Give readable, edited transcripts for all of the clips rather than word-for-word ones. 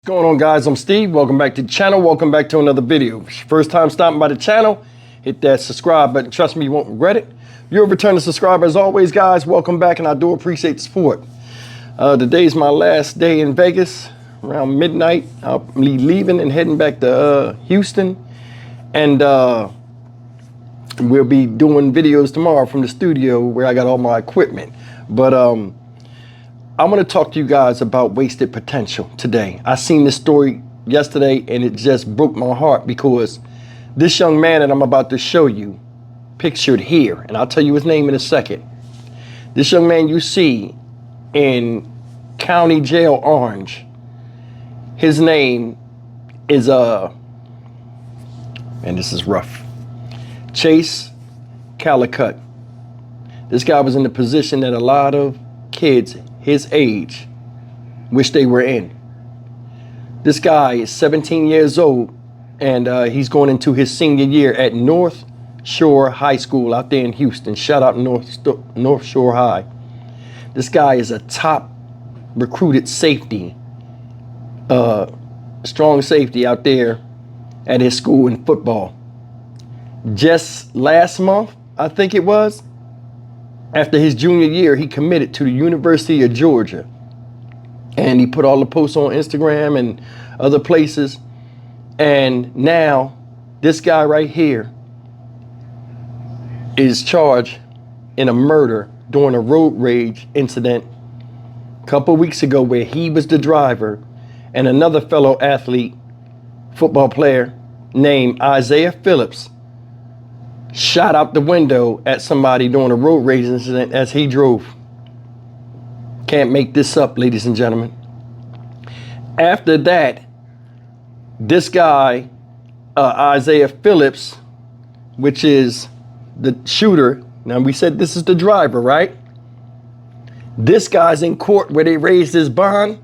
What's going on, guys? I'm Steve. Welcome back to the channel. Welcome back to another video. If it's your first time stopping by the channel, hit that subscribe button. Trust me, you won't regret it. If you're a returning subscriber, as always, guys, welcome back, and I do appreciate the support. Today's my last day in Vegas. Around midnight, I'll be leaving and heading back to Houston, and we'll be doing videos tomorrow from the studio where I got all my equipment. But I'm going to talk to you guys about wasted potential today. I seen this story yesterday and it just broke my heart, because this young man that I'm about to show you, pictured here, and I'll tell you his name in a second. This young man you see in County Jail Orange, his name is, and this is rough, Chase Calicut. This guy was in the position that a lot of kids his age wish they were in. This guy is 17 years old, and he's going into his senior year at North Shore High School out there in Houston. Shout out North Shore High. This guy is a top recruited safety, strong safety out there at his school in football. Just last month, I think it was, after his junior year, he committed to the University of Georgia. And he put all the posts on Instagram and other places. And now this guy right here is charged in a murder during a road rage incident a couple weeks ago, where he was the driver and another fellow athlete, football player named Isaiah Phillips, shot out the window at somebody during a road rage incident as he drove. Can't make this up, ladies and gentlemen. After that, this guy, Isaiah Phillips, which is the shooter, now we said this is the driver, right? This guy's in court where they raised his bond.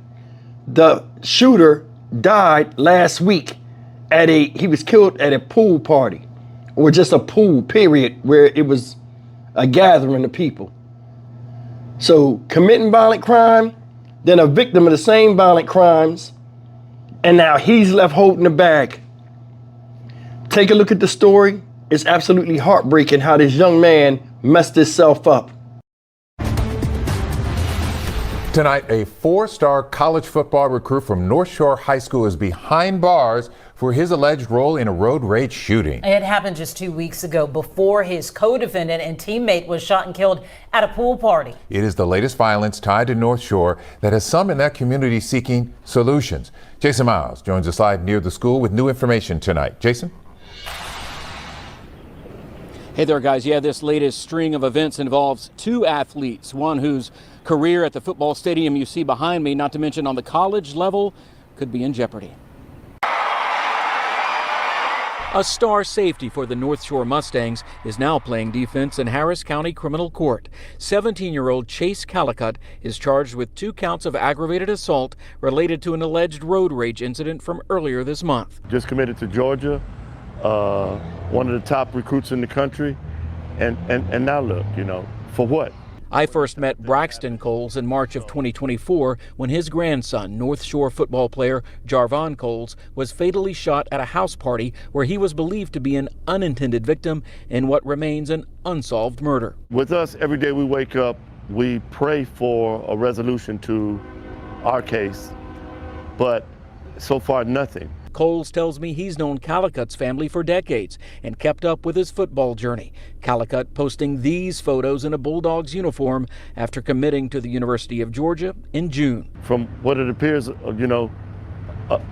The shooter died last week he was killed at a pool party, or just a pool, period, where it was a gathering of people. So committing violent crime, then a victim of the same violent crimes, and now he's left holding the bag. Take a look at the story. It's absolutely heartbreaking how this young man messed himself up. Tonight, a four-star college football recruit from North Shore High School is behind bars for his alleged role in a road rage shooting. It happened just 2 weeks ago, before his co-defendant and teammate was shot and killed at a pool party. It is the latest violence tied to North Shore that has some in that community seeking solutions. Jason Miles joins us live near the school with new information tonight. Jason? Hey there, guys. Yeah, this latest string of events involves two athletes, one whose career at the football stadium you see behind me, not to mention on the college level, could be in jeopardy. A star safety for the North Shore Mustangs is now playing defense in Harris County Criminal Court. 17-year-old Chase Calicut is charged with 2 counts of aggravated assault related to an alleged road rage incident from earlier this month. Just committed to Georgia, one of the top recruits in the country, and now look, for what? I first met Braxton Coles in March of 2024 when his grandson, North Shore football player Jarvon Coles, was fatally shot at a house party where he was believed to be an unintended victim in what remains an unsolved murder. With us, every day we wake up, we pray for a resolution to our case, but so far nothing. Coles tells me he's known Calicut's family for decades and kept up with his football journey. Calicut posting these photos in a Bulldogs uniform after committing to the University of Georgia in June. From what it appears,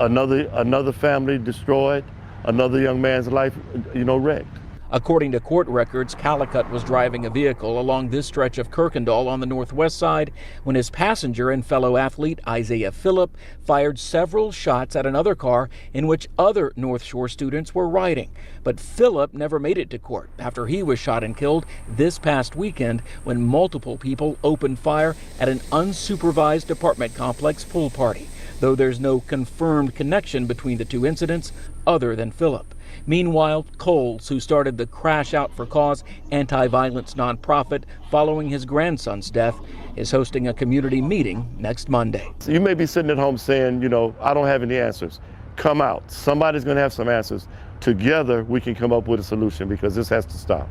another family destroyed, another young man's life, wrecked. According to court records, Calicut was driving a vehicle along this stretch of Kirkendall on the northwest side when his passenger and fellow athlete Isaiah Phillip fired several shots at another car in which other North Shore students were riding. But Phillip never made it to court after he was shot and killed this past weekend when multiple people opened fire at an unsupervised apartment complex pool party, though there's no confirmed connection between the two incidents other than Phillip. Meanwhile, Coles, who started the Crash Out for Cause anti-violence nonprofit following his grandson's death, is hosting a community meeting next Monday. So you may be sitting at home saying, you know, I don't have any answers. Come out. Somebody's going to have some answers. Together, we can come up with a solution because this has to stop.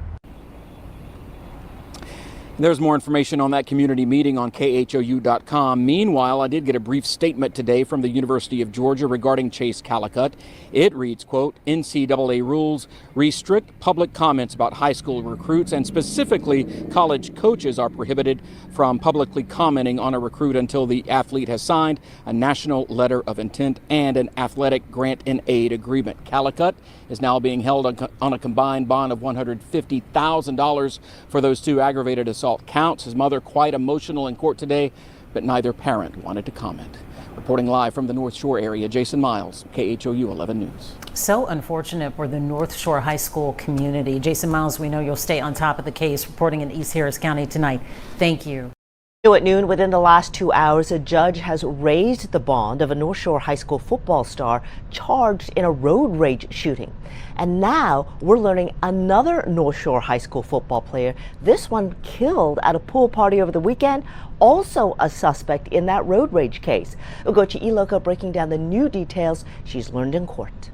There's more information on that community meeting on khou.com. Meanwhile, I did get a brief statement today from the University of Georgia regarding Chase Calicut. It reads, quote, NCAA rules restrict public comments about high school recruits, and specifically college coaches are prohibited from publicly commenting on a recruit until the athlete has signed a national letter of intent and an athletic grant and aid agreement. Calicut is now being held on a combined bond of $150,000 for those two aggravated assault counts. His mother quite emotional in court today, but neither parent wanted to comment. Reporting live from the North Shore area, Jason Miles, KHOU 11 News. So unfortunate for the North Shore High School community. Jason Miles, we know you'll stay on top of the case, reporting in East Harris County tonight. Thank you. At noon, within the last 2 hours, a judge has raised the bond of a North Shore High School football star charged in a road rage shooting. And now we're learning another North Shore High School football player, this one killed at a pool party over the weekend, also a suspect in that road rage case. Ugochi Iloka breaking down the new details she's learned in court.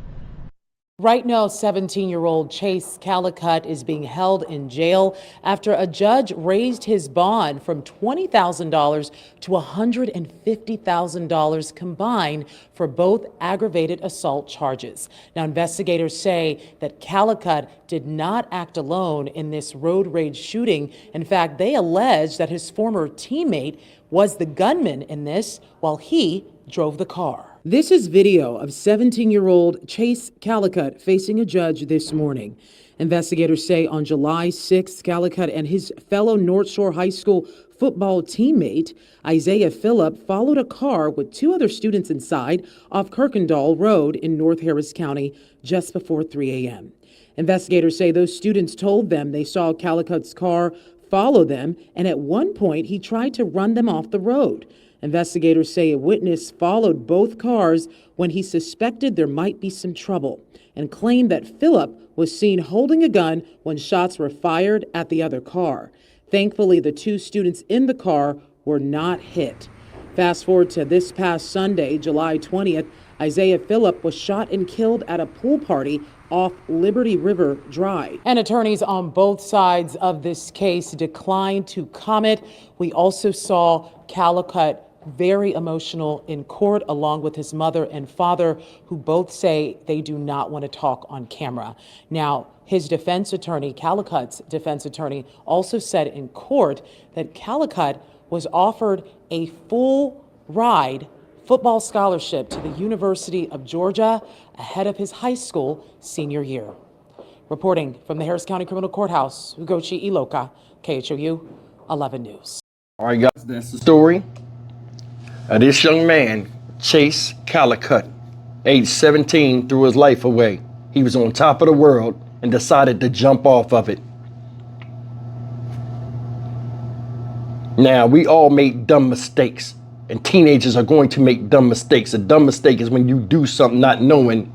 Right now, 17-year-old Chase Calicut is being held in jail after a judge raised his bond from $20,000 to $150,000 combined for both aggravated assault charges. Now, investigators say that Calicut did not act alone in this road rage shooting. In fact, they allege that his former teammate was the gunman in this while he drove the car. This is video of 17-year-old Chase Calicut facing a judge this morning. Investigators say on July 6th, Calicut and his fellow North Shore High School football teammate, Isaiah Phillip, followed a car with two other students inside off Kirkendall Road in North Harris County just before 3 a.m. Investigators say those students told them they saw Calicut's car follow them, and at one point he tried to run them off the road. Investigators say a witness followed both cars when he suspected there might be some trouble and claimed that Phillip was seen holding a gun when shots were fired at the other car. Thankfully, the two students in the car were not hit. Fast forward to this past Sunday, July 20th, Isaiah Phillip was shot and killed at a pool party off Liberty River Drive. And attorneys on both sides of this case declined to comment. We also saw Calicut very emotional in court, along with his mother and father, who both say they do not want to talk on camera. Now, his defense attorney, Calicut's defense attorney, also said in court that Calicut was offered a full ride football scholarship to the University of Georgia ahead of his high school senior year. Reporting from the Harris County Criminal Courthouse, Ugochi Iloka, KHOU 11 News. All right, guys, that's the story. This young man, Chase Calicut, age 17, threw his life away. He was on top of the world and decided to jump off of it. Now, we all make dumb mistakes, and teenagers are going to make dumb mistakes. A dumb mistake is when you do something not knowing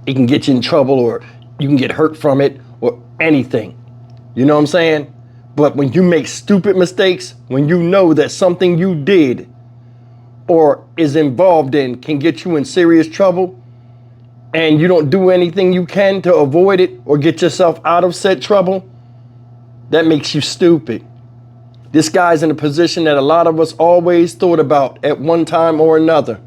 it can get you in trouble, or you can get hurt from it, or anything. You know what I'm saying? But when you make stupid mistakes, when you know that something you did or is involved in can get you in serious trouble, and you don't do anything you can to avoid it or get yourself out of said trouble, that makes you stupid. This guy's in a position that a lot of us always thought about at one time or another.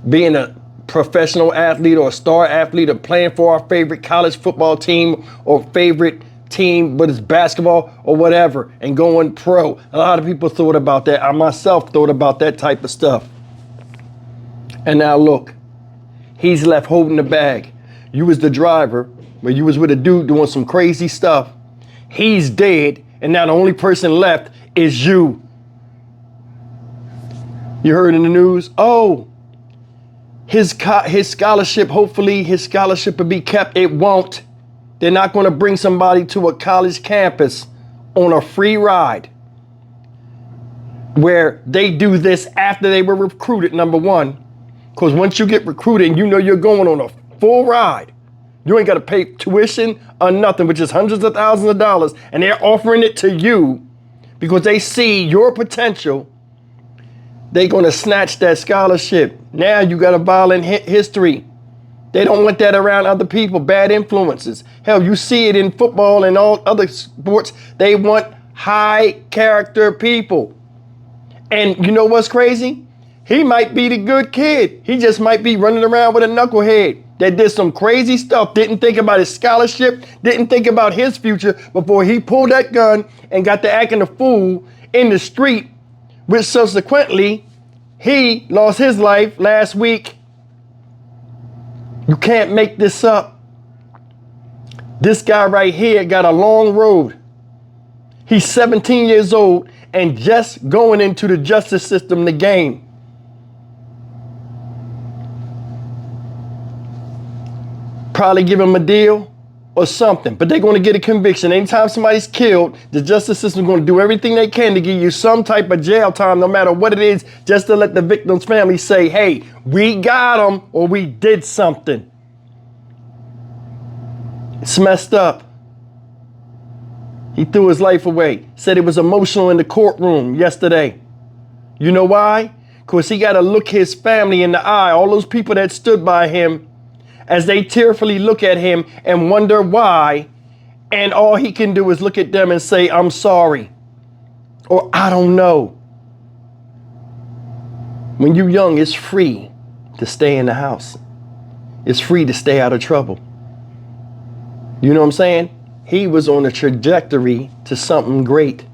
Being a professional athlete or a star athlete, or playing for our favorite college football team or favorite team, but it's basketball or whatever, and going pro. A lot of people thought about that. I myself thought about that type of stuff. And now look, he's left holding the bag. You was the driver, but you was with a dude doing some crazy stuff. He's dead, and now the only person left is you. You heard in the news? Oh, his scholarship, hopefully his scholarship will be kept. It won't. They're not going to bring somebody to a college campus on a free ride where they do this after they were recruited, number one. Because once you get recruited, you know you're going on a full ride. You ain't got to pay tuition or nothing, which is hundreds of thousands of dollars. And they're offering it to you because they see your potential, they're going to snatch that scholarship. Now you got a violent history. They don't want that around other people, bad influences. Hell, you see it in football and all other sports. They want high character people. And you know what's crazy? He might be the good kid. He just might be running around with a knucklehead that did some crazy stuff, didn't think about his scholarship, didn't think about his future before he pulled that gun and got to acting a fool in the street, which subsequently he lost his life last week. You can't make this up. This guy right here got a long road. He's 17 years old and just going into the justice system, the game. Probably give him a deal or something, but they're going to get a conviction. Anytime somebody's killed, the justice system is going to do everything they can to give you some type of jail time, no matter what it is, just to let the victim's family say, hey, we got him or we did something. It's messed up. He threw his life away, said it was emotional in the courtroom yesterday. You know why? Because he got to look his family in the eye, all those people that stood by him, as they tearfully look at him and wonder why, and all he can do is look at them and say, I'm sorry, or I don't know. When you're young, it's free to stay in the house. It's free to stay out of trouble. You know what I'm saying? He was on a trajectory to something great.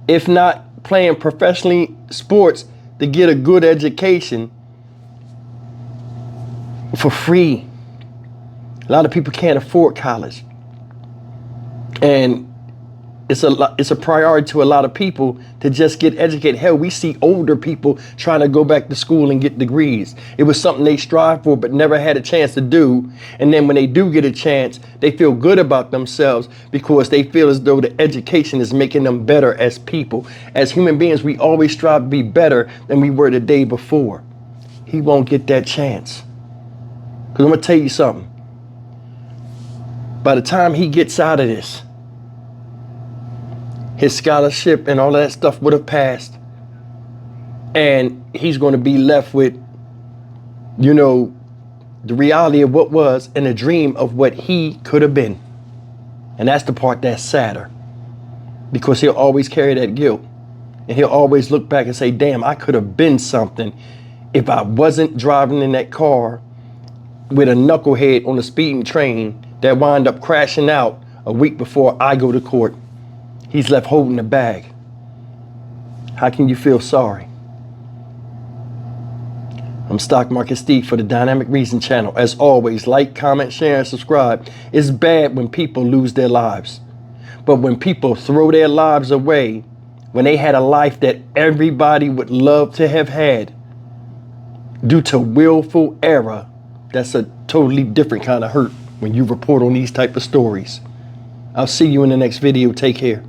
If not playing professionally sports to get a good education, for free. A lot of people can't afford college. And it's a priority to a lot of people to just get educated. Hell, we see older people trying to go back to school and get degrees. It was something they strive for but never had a chance to do. And then when they do get a chance, they feel good about themselves because they feel as though the education is making them better as people. As human beings, we always strive to be better than we were the day before. He won't get that chance. Because I'm going to tell you something. By the time he gets out of this, his scholarship and all that stuff would have passed. And he's going to be left with, you know, the reality of what was and a dream of what he could have been. And that's the part that's sadder. Because he'll always carry that guilt. And he'll always look back and say, damn, I could have been something if I wasn't driving in that car with a knucklehead on a speeding train that wind up crashing out a week before I go to court. He's left holding the bag. How can you feel sorry? I'm Stock Market Steve for the Dynamic Reason channel. As always, like, comment, share, and subscribe. It's bad when people lose their lives. But when people throw their lives away, when they had a life that everybody would love to have had, due to willful error, that's a totally different kind of hurt when you report on these type of stories. I'll see you in the next video. Take care.